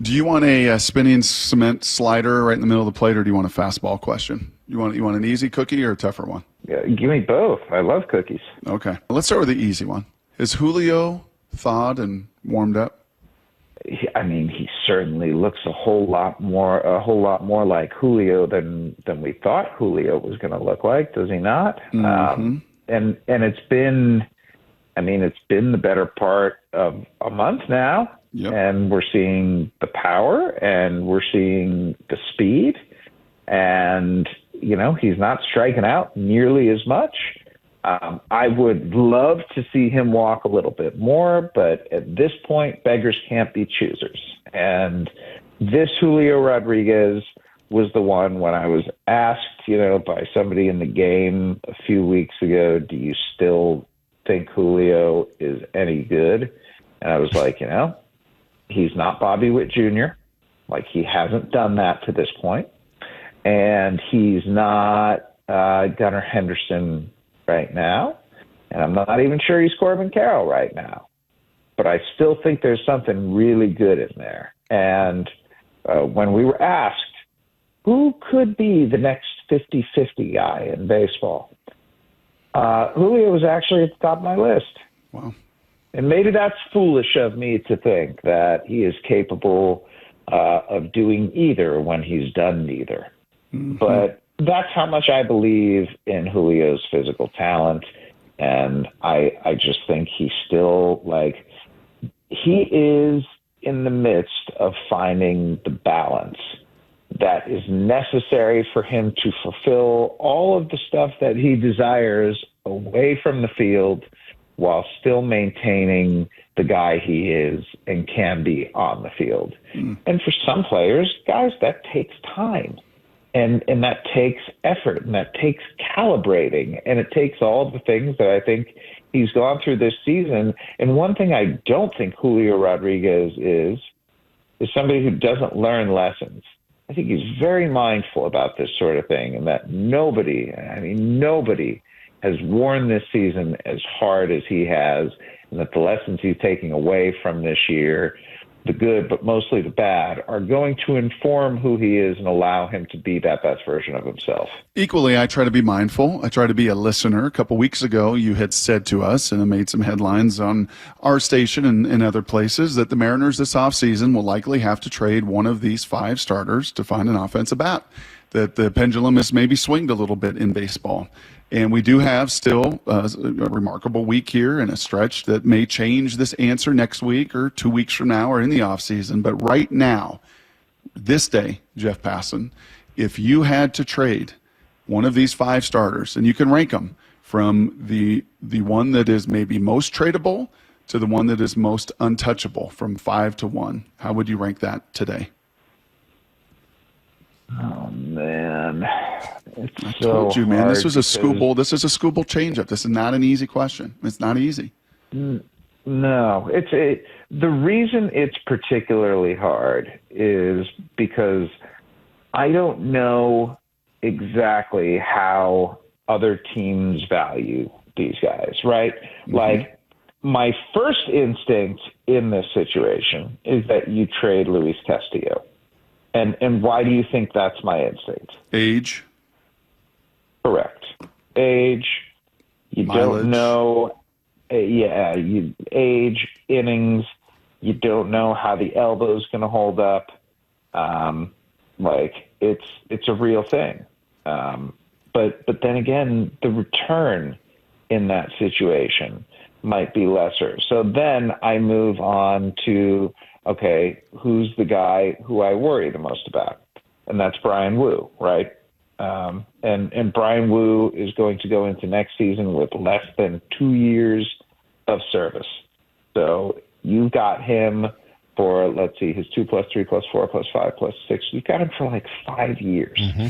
Do you want a spinning cement slider right in the middle of the plate, or do you want a fastball question? You want an easy cookie or a tougher one? Yeah, give me both. I love cookies. Okay. Let's start with the easy one. Is Julio thawed and warmed up? I mean, he certainly looks a whole lot more like Julio than we thought Julio was going to look like. Does he not? Mm-hmm. And it's been the better part of a month now. Yep. And we're seeing the power and we're seeing the speed, and he's not striking out nearly as much. I would love to see him walk a little bit more, but at this point, beggars can't be choosers. And this Julio Rodriguez was the one when I was asked, by somebody in the game a few weeks ago, do you still think Julio is any good? And I was like, he's not Bobby Witt Jr. Like, he hasn't done that to this point. And he's not Gunnar Henderson right now. And I'm not even sure he's Corbin Carroll right now. But I still think there's something really good in there. And when we were asked, who could be the next 50-50 guy in baseball, Julio was actually at the top of my list. Wow. And maybe that's foolish of me to think that he is capable of doing either when he's done neither. Mm-hmm. But that's how much I believe in Julio's physical talent. And I just think he's still he is in the midst of finding the balance that is necessary for him to fulfill all of the stuff that he desires away from the field, while still maintaining the guy he is and can be on the field. Mm. And for some players, guys, that takes time. And that takes effort, and that takes calibrating, and it takes all the things that I think he's gone through this season. And one thing I don't think Julio Rodriguez is somebody who doesn't learn lessons. I think he's very mindful about this sort of thing, and that nobody has worn this season as hard as he has, and that the lessons he's taking away from this year, the good, but mostly the bad, are going to inform who he is and allow him to be that best version of himself. Equally, I try to be mindful. I try to be a listener. A couple weeks ago, you had said to us, and it made some headlines on our station and other places, that the Mariners this offseason will likely have to trade one of these 5 starters to find an offensive bat, that the pendulum has maybe swinged a little bit in baseball. And we do have still a remarkable week here and a stretch that may change this answer next week or 2 weeks from now or in the offseason. But right now, this day, Jeff Passan, if you had to trade one of these 5 starters, and you can rank them from the one that is maybe most tradable to the one that is most untouchable, from 5 to 1, how would you rank that today? Oh, man. I told you, man, this was a school. This is a school bowl changeup. This is not an easy question. It's not easy. No, the reason it's particularly hard is because I don't know exactly how other teams value these guys, right? Mm-hmm. Like, my first instinct in this situation is that you trade Luis Castillo. And why do you think that's my instinct? Age. Correct. Age. You Mileage. Don't know. Age, innings. You don't know how the elbow's going to hold up. It's a real thing. But then again, the return in that situation might be lesser. So then I move on to, okay, who's the guy who I worry the most about? And that's Brian Wu, right? And Brian Wu is going to go into next season with less than 2 years of service. So you've got him for, let's see, his 2 plus 3 plus 4 plus 5 plus 6. You've got him for 5 years. Mm-hmm.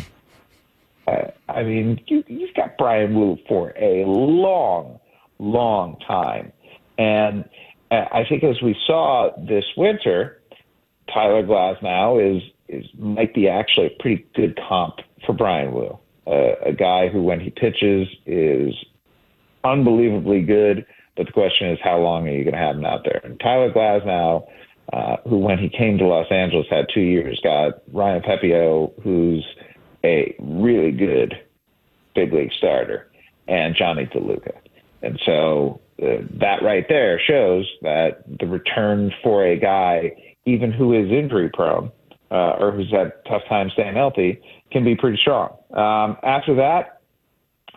I mean, you've got Brian Wu for a long, long time. And I think as we saw this winter, Tyler Glasnow might be actually a pretty good comp for Brian Wu, a guy who, when he pitches, is unbelievably good. But the question is, how long are you going to have him out there? And Tyler Glasnow who when he came to Los Angeles had 2 years, got Ryan Pepio, who's a really good big league starter, and Johnny DeLuca. And so that right there shows that the return for a guy, even who is injury prone or who's had a tough time staying healthy, can be pretty strong. After that,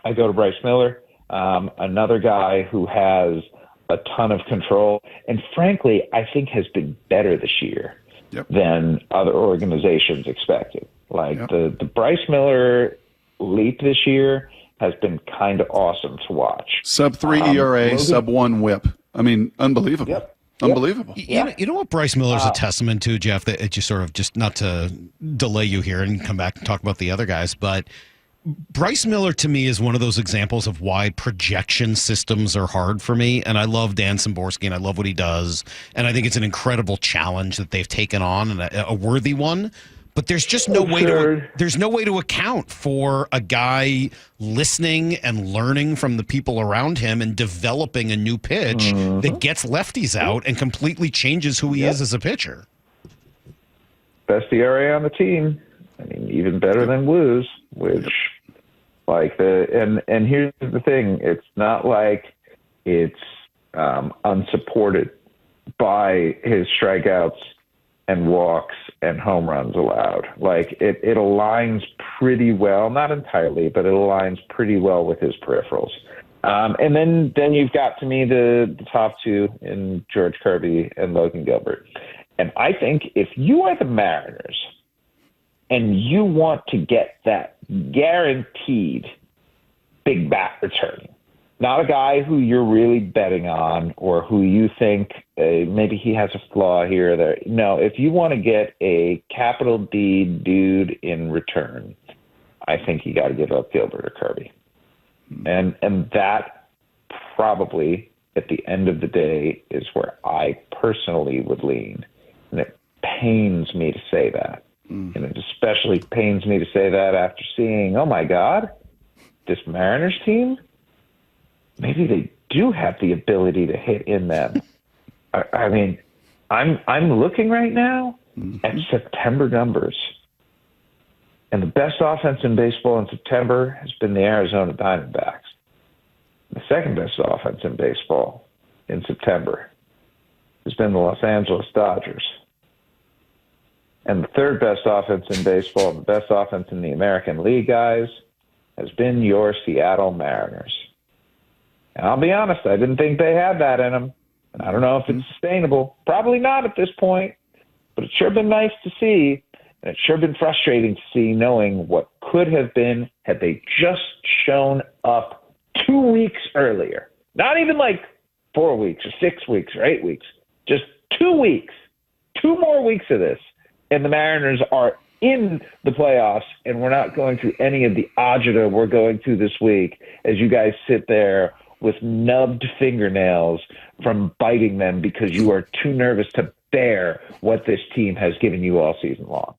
I go to Bryce Miller, another guy who has a ton of control and, frankly, I think has been better this year than other organizations expected. Like the Bryce Miller leap this year has been kind of awesome to watch. Sub-3 ERA, sub-1 WHIP. I mean, unbelievable. Unbelievable. You know what Bryce Miller's a testament to, Jeff, that it just sort of, just not to delay you here and come back and talk about the other guys, but Bryce Miller to me is one of those examples of why projection systems are hard for me. And I love Dan Szymborski and I love what he does. And I think it's an incredible challenge that they've taken on and a worthy one. But there's just no way to account for a guy listening and learning from the people around him and developing a new pitch that gets lefties out and completely changes who he is as a pitcher. Best ERA on the team. I mean, even better than Blues, which and here's the thing, it's not like it's unsupported by his strikeouts and walks and home runs allowed. Like it aligns pretty well, not entirely, but it aligns pretty well with his peripherals. And then you've got, to me, the top two in George Kirby and Logan Gilbert. And I think if you are the Mariners and you want to get that guaranteed big bat return, not a guy who you're really betting on or who you think maybe he has a flaw here or there. No, if you want to get a capital D dude in return, I think you got to give up Gilbert or Kirby. And that probably at the end of the day is where I personally would lean. And it pains me to say that. And it especially pains me to say that after seeing, oh my God, this Mariners team, maybe they do have the ability to hit in them. I mean, I'm looking right now at September numbers. And the best offense in baseball in September has been the Arizona Diamondbacks. The second best offense in baseball in September has been the Los Angeles Dodgers. And the third best offense in baseball, the best offense in the American League, guys, has been your Seattle Mariners. And I'll be honest, I didn't think they had that in them. And I don't know if it's sustainable. Probably not at this point. But it's sure been nice to see. And it's sure been frustrating to see, knowing what could have been had they just shown up 2 weeks earlier. Not even like 4 weeks or 6 weeks or 8 weeks. Just 2 weeks. 2 more weeks of this. And the Mariners are in the playoffs, and we're not going through any of the agita we're going through this week as you guys sit there with nubbed fingernails from biting them because you are too nervous to bear what this team has given you all season long.